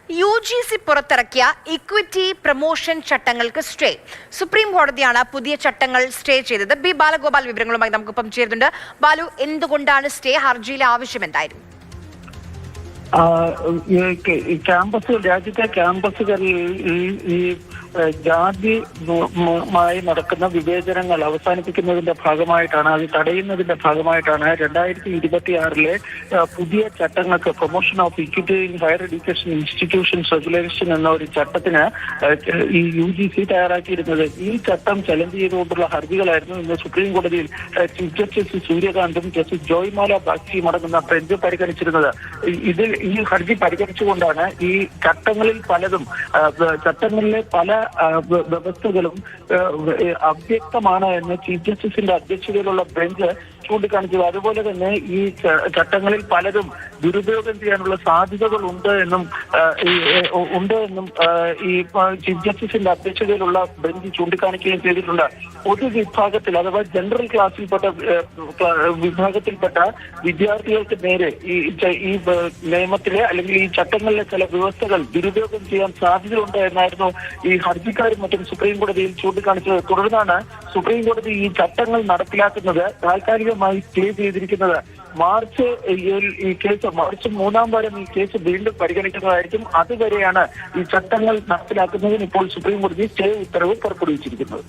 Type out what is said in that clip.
UGC പുറത്തിറക്കിയ equity promotion ചട്ടങ്ങൾക്ക് stay. Supreme കോടതിയാണ് പുതിയ ചട്ടങ്ങൾ സ്റ്റേ ചെയ്തത്. ബി ബാലഗോപാൽ വിവരങ്ങളുമായി നമുക്കൊപ്പം ചേരുന്നുണ്ട്. ബാലു, എന്തുകൊണ്ടാണ് സ്റ്റേ? ഹർജിയിലെ ആവശ്യം എന്തായിരുന്നു? രാജ്യത്തെ ക്യാമ്പസുകളിൽ ഈ ജാതിയുമായി നടക്കുന്ന വിവേചനങ്ങൾ അവസാനിപ്പിക്കുന്നതിന്റെ ഭാഗമായിട്ടാണ്, അത് തടയുന്നതിന്റെ ഭാഗമായിട്ടാണ് 2026 പുതിയ ചട്ടങ്ങൾക്ക് promotion of equity in higher education institutions regulation എന്ന ഒരു ചട്ടത്തിന് ഈ UGC തയ്യാറാക്കിയിരുന്നത്. ഈ ചട്ടം ചലഞ്ച് ചെയ്തുകൊണ്ടുള്ള ഹർജികളായിരുന്നു ഇന്ന് സുപ്രീം കോടതിയിൽ ചീഫ് ജസ്റ്റിസ് സൂര്യകാന്തും ജസ്റ്റിസ് ജോയ്മാല ബാഗ്ചിയും അടങ്ങുന്ന ബെഞ്ച് പരിഗണിച്ചിരുന്നത്. ഇതിൽ ഈ ഹർജി പരിഗണിച്ചുകൊണ്ടാണ് ഈ ചട്ടങ്ങളിൽ പലതും, ചട്ടങ്ങളിലെ പല വ്യവസ്ഥകളും അവ്യക്തമാണ് എന്ന് ചീഫ് ജസ്റ്റിസിന്റെ അധ്യക്ഷതയിലുള്ള ബെഞ്ച് ചൂണ്ടിക്കാണിച്ചത്. അതുപോലെ തന്നെ ഈ ചട്ടങ്ങളിൽ പലതും ദുരുപയോഗം ചെയ്യാനുള്ള സാധ്യതകൾ ഉണ്ട് എന്നും ഈ ചീഫ് ജസ്റ്റിസിന്റെ അധ്യക്ഷതയിലുള്ള ബെഞ്ച് ചൂണ്ടിക്കാണിക്കുകയും ചെയ്തിട്ടുണ്ട്. പൊതുവിഭാഗത്തിൽ അഥവാ ജനറൽ ക്ലാസ്സിൽപ്പെട്ട വിഭാഗത്തിൽപ്പെട്ട വിദ്യാർത്ഥികൾക്ക് നേരെ ഈ നിയമത്തിലെ അല്ലെങ്കിൽ ഈ ചട്ടങ്ങളിലെ ചില വ്യവസ്ഥകൾ ദുരുപയോഗം ചെയ്യാൻ സാധ്യതയുണ്ട് എന്നായിരുന്നു ഈ ഹർജിക്കാരും മറ്റും സുപ്രീം കോടതിയിൽ ചൂണ്ടിക്കാണിച്ചത്. തുടർന്നാണ് സുപ്രീം കോടതി ഈ ചട്ടങ്ങൾ നടപ്പിലാക്കുന്നത് താൽക്കാലികമായി സ്റ്റേ ചെയ്തിരിക്കുന്നത്. മാർച്ച് 3-ാം വാരം ഈ കേസ് വീണ്ടും പരിഗണിക്കുന്നതായിരിക്കും. അതുവരെയാണ് ഈ ചട്ടങ്ങൾ നടപ്പിലാക്കുന്നതിന് ഇപ്പോൾ സുപ്രീം കോടതി സ്റ്റേ ഉത്തരവ് പുറപ്പെടുവിച്ചിരിക്കുന്നത്.